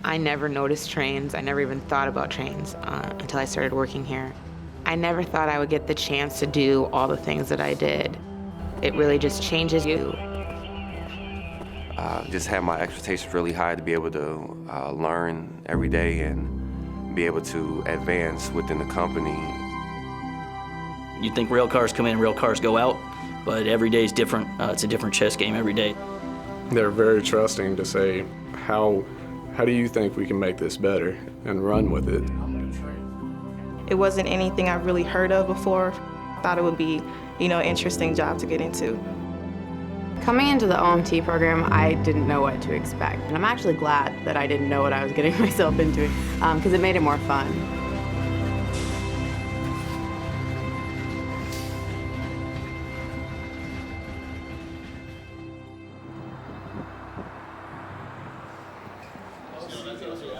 I never noticed trains. I never even thought about trains until I started working here. I never thought I would get the chance to do all the things that I did. It really just changes you. Just have my expectations really high to be able to learn every day and be able to advance within the company. You think rail cars come in, rail cars go out, but every day is different. It's a different chess game every day. They're very trusting to say, how do you think we can make this better, and run with it. It wasn't anything I've really heard of before. I thought it would be, an interesting job to get into. Coming into the OMT program, I didn't know what to expect. And I'm actually glad that I didn't know what I was getting myself into, because it made it more fun.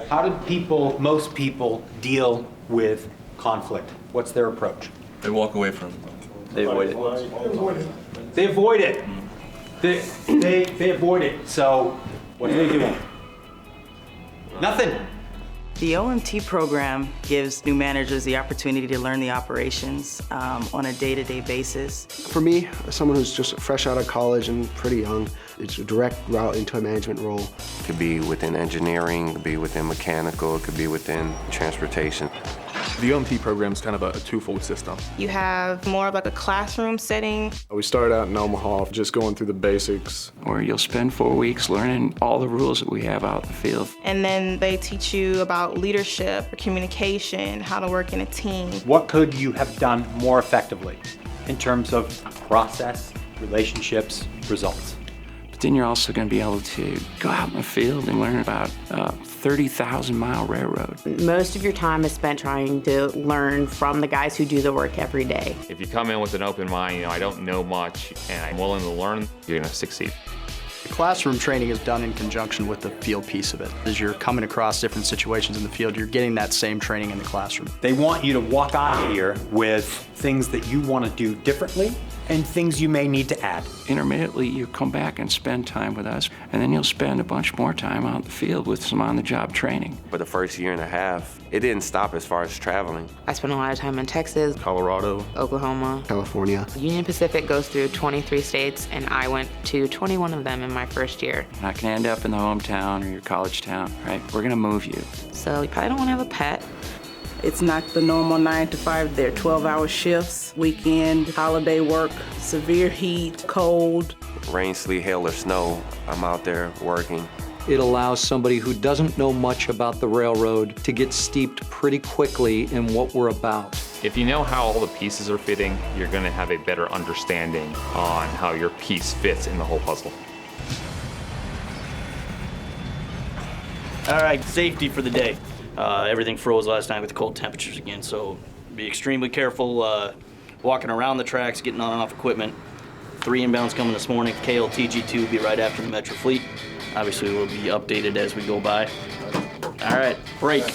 How do most people deal with conflict? What's their approach? They walk away from it. They avoid it. They avoid it. They avoid it. So what are they doing? Nothing. The OMT program gives new managers the opportunity to learn the operations on a day-to-day basis. For me, someone who's just fresh out of college and pretty young, it's a direct route into a management role. It could be within engineering, it could be within mechanical, it could be within transportation. The OMT program is kind of a twofold system. You have more of like a classroom setting. We started out in Omaha, just going through the basics. Where you'll spend 4 weeks learning all the rules that we have out in the field. And then they teach you about leadership, communication, how to work in a team. What could you have done more effectively in terms of process, relationships, results? But then you're also going to be able to go out in the field and learn about 30,000-mile railroad. Most of your time is spent trying to learn from the guys who do the work every day. If you come in with an open mind, I don't know much and I'm willing to learn, you're going to succeed. The classroom training is done in conjunction with the field piece of it. As you're coming across different situations in the field, you're getting that same training in the classroom. They want you to walk out of here with things that you want to do differently and things you may need to add. Intermittently, you come back and spend time with us, and then you'll spend a bunch more time out in the field with some on-the-job training. For the first year and a half, it didn't stop as far as traveling. I spent a lot of time in Texas, Colorado, Oklahoma, California. Union Pacific goes through 23 states, and I went to 21 of them in my first year. Not gonna end up in the hometown or your college town, right? We're gonna move you. So you probably don't want to have a pet. It's not the normal 9 to 5. They're 12-hour shifts, weekend, holiday work, severe heat, cold. Rain, sleet, hail, or snow, I'm out there working. It allows somebody who doesn't know much about the railroad to get steeped pretty quickly in what we're about. If you know how all the pieces are fitting, you're going to have a better understanding on how your piece fits in the whole puzzle. All right, safety for the day. Everything froze last night with the cold temperatures again, so be extremely careful walking around the tracks, getting on and off equipment. 3 inbounds coming this morning. KLTG2 will be right after the Metro Fleet. Obviously, we'll be updated as we go by. All right, break.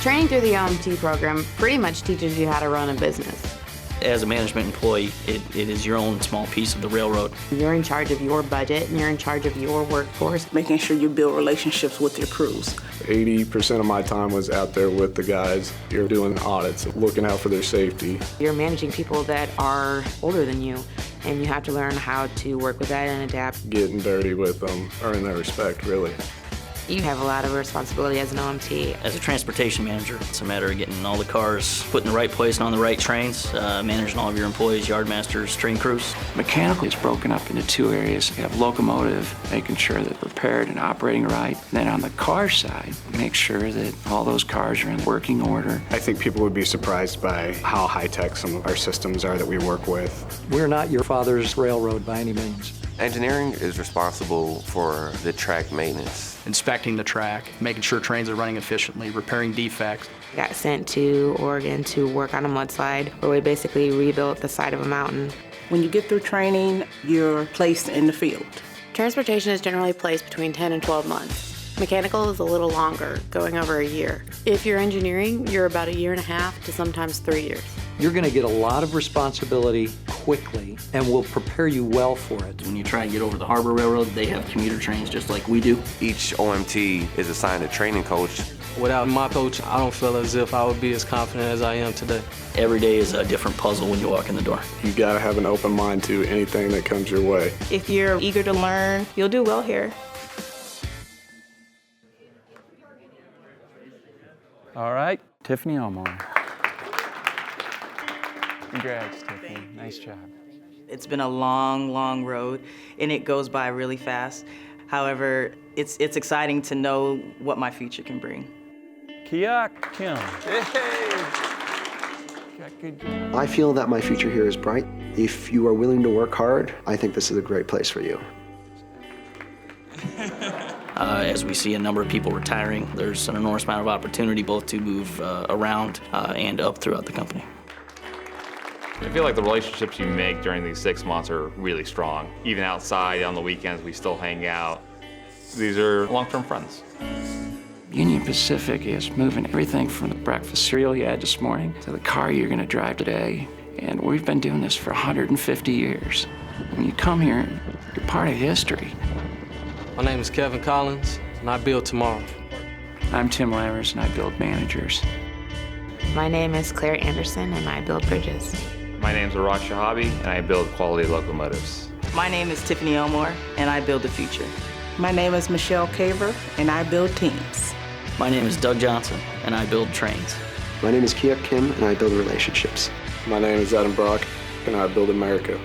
Training through the OMT program pretty much teaches you how to run a business. As a management employee, it is your own small piece of the railroad. You're in charge of your budget, and you're in charge of your workforce. Making sure you build relationships with your crews. 80% of my time was out there with the guys. You're doing audits, looking out for their safety. You're managing people that are older than you, and you have to learn how to work with that and adapt. Getting dirty with them, earn their respect, really. You have a lot of responsibility as an OMT. As a transportation manager, it's a matter of getting all the cars put in the right place and on the right trains, managing all of your employees, yardmasters, train crews. Mechanically, it's broken up into 2 areas. You have locomotive, making sure that they're repaired and operating right. And then on the car side, make sure that all those cars are in working order. I think people would be surprised by how high-tech some of our systems are that we work with. We're not your father's railroad by any means. Engineering is responsible for the track maintenance. Inspecting the track, making sure trains are running efficiently, repairing defects. Got sent to Oregon to work on a mudslide where we basically rebuilt the side of a mountain. When you get through training, you're placed in the field. Transportation is generally placed between 10 and 12 months. Mechanical is a little longer, going over a year. If you're engineering, you're about 1.5 years to sometimes 3 years. You're going to get a lot of responsibility quickly and will prepare you well for it. When you try and get over the Harbor Railroad, they have commuter trains just like we do. Each OMT is assigned a training coach. Without my coach, I don't feel as if I would be as confident as I am today. Every day is a different puzzle when you walk in the door. You gotta have an open mind to anything that comes your way. If you're eager to learn, you'll do well here. All right, Tiffany Elmore. Congrats, Tiffany. Nice job. It's been a long, long road, and it goes by really fast. However, it's exciting to know what my future can bring. Kiak Kim. Hey. I feel that my future here is bright. If you are willing to work hard, I think this is a great place for you. As we see a number of people retiring, there's an enormous amount of opportunity both to move around and up throughout the company. I feel like the relationships you make during these 6 months are really strong. Even outside, on the weekends, we still hang out. These are long-term friends. Union Pacific is moving everything from the breakfast cereal you had this morning to the car you're gonna drive today. And we've been doing this for 150 years. When you come here, you're part of history. My name is Kevin Collins, and I build tomorrow. I'm Tim Lammers, and I build managers. My name is Claire Anderson, and I build bridges. My name's Arad Shahabi, and I build quality locomotives. My name is Tiffany Elmore, and I build the future. My name is Michelle Caver, and I build teams. My name is Doug Johnson, and I build trains. My name is Kiak Kim, and I build relationships. My name is Adam Brock, and I build America.